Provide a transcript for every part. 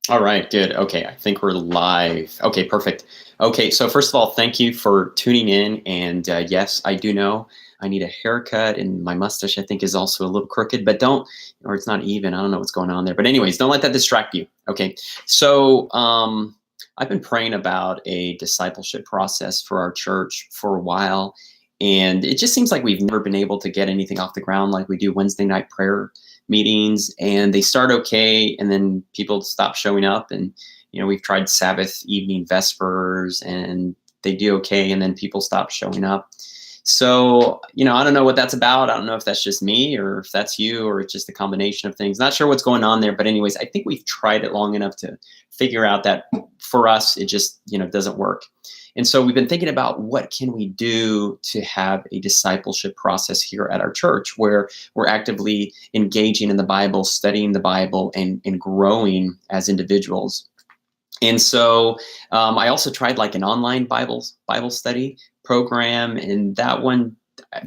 All right, good. Okay, I think we're live. Okay, perfect. Okay, so first of all, thank you for tuning in. And yes, I do know I need a haircut, and my mustache, I think, is also a little crooked, but don't, or it's not even. I don't know what's going on there. But, anyways, don't let that distract you. Okay, so I've been praying about a discipleship process for our church for a while. And it just seems like we've never been able to get anything off the ground like we do Wednesday night prayer meetings, and they start okay, and then people stop showing up. And we've tried Sabbath evening vespers, and they do okay, and then people stop showing up. So I don't know what that's about. I don't know if that's just me or if that's you or it's just a combination of things. Not sure what's going on there, but anyways, I think we've tried it long enough to figure out that for us it just doesn't work. And so we've been thinking about what can we do to have a discipleship process here at our church where we're actively engaging in the Bible, studying the Bible, and growing as individuals. And so I also tried like an online Bible study program, and that one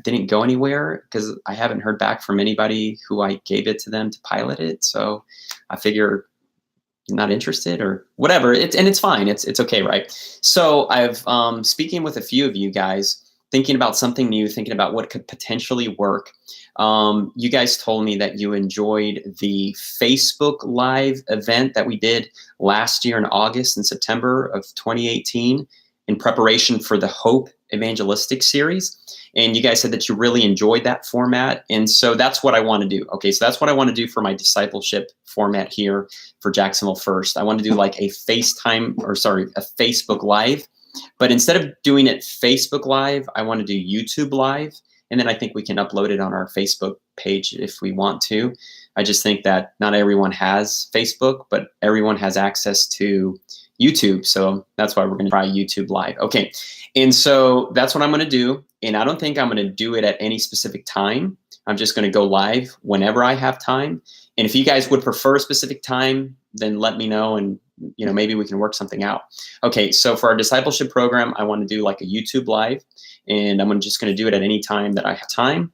didn't go anywhere because I haven't heard back from anybody who I gave it to them to pilot it. So I figure not interested or whatever. It's fine. It's okay, right? So I've speaking with a few of you guys, thinking about something new, thinking about what could potentially work. You guys told me that you enjoyed the Facebook Live event that we did last year in August and September of 2018 in preparation for the Hope Evangelistic Series. And you guys said that you really enjoyed that format. And so that's what I want to do. Okay, so that's what I want to do for my discipleship format here for Jacksonville First. I want to do like a Facebook Live. But instead of doing it Facebook Live, I want to do YouTube Live. And then I think we can upload it on our Facebook page if we want to. I just think that not everyone has Facebook, but everyone has access to YouTube. So that's why we're going to try YouTube Live. Okay. And so that's what I'm going to do. And I don't think I'm going to do it at any specific time. I'm just going to go live whenever I have time. And if you guys would prefer a specific time, then let me know, and maybe we can work something out. Okay, so for our discipleship program, I want to do like a YouTube Live, and I'm just going to do it at any time that I have time.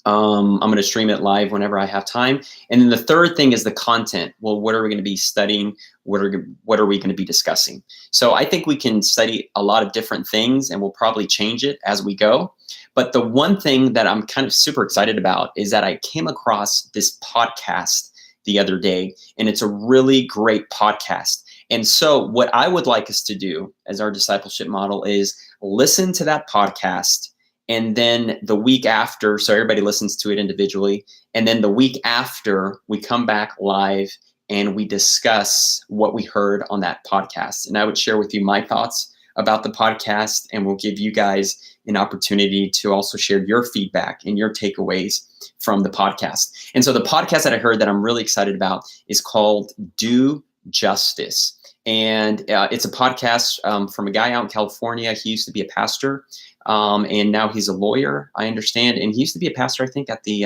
I'm going to stream it live whenever I have time. And then the third thing is the content. Well, what are we going to be studying? What are we going to be discussing? So I think we can study a lot of different things, and we'll probably change it as we go. But the one thing that I'm kind of super excited about is that I came across this podcast the other day, and it's a really great podcast. And so what I would like us to do as our discipleship model is listen to that podcast. And then the week after, so everybody listens to it individually. And then the week after, we come back live and we discuss what we heard on that podcast. And I would share with you my thoughts about the podcast, and we'll give you guys an opportunity to also share your feedback and your takeaways from the podcast. And so the podcast that I heard that I'm really excited about is called Do Justice. And it's a podcast from a guy out in California. He used to be a pastor. And now he's a lawyer, I understand. And he used to be a pastor, I think, at the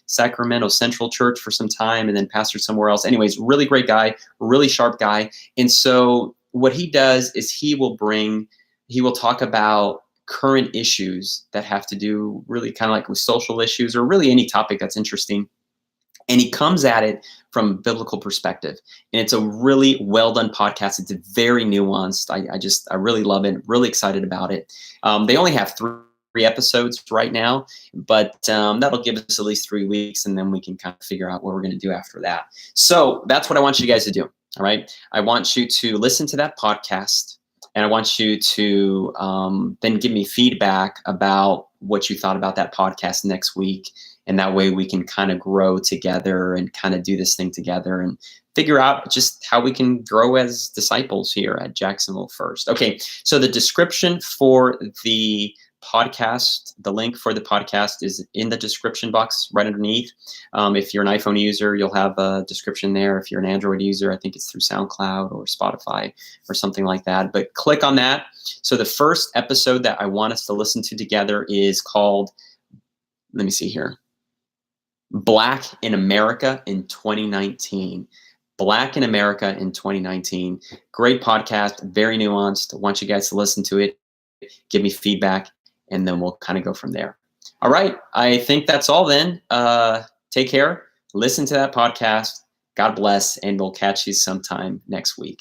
Sacramento Central Church for some time, and then pastored somewhere else. Anyways, really great guy, really sharp guy. And so what he does is he will talk about current issues that have to do really kind of like with social issues or really any topic that's interesting. And he comes at it from a biblical perspective. And it's a really well done podcast. It's very nuanced. I really love it. Really excited about it. They only have three episodes right now, but that'll give us at least 3 weeks, and then we can kind of figure out what we're going to do after that. So that's what I want you guys to do. All right. I want you to listen to that podcast, and I want you to then give me feedback about what you thought about that podcast next week. And that way we can kind of grow together and kind of do this thing together and figure out just how we can grow as disciples here at Jacksonville First. Okay, so the description for the podcast, the link for the podcast is in the description box right underneath. If you're an iPhone user, you'll have a description there. If you're an Android user, I think it's through SoundCloud or Spotify or something like that. But click on that. So the first episode that I want us to listen to together is called, let me see here, Black in America in 2019. Black in America in 2019. Great podcast, very nuanced. I want you guys to listen to it, give me feedback, and then we'll kind of go from there. All right, I think that's all then. Take care, listen to that podcast, God bless, and we'll catch you sometime next week.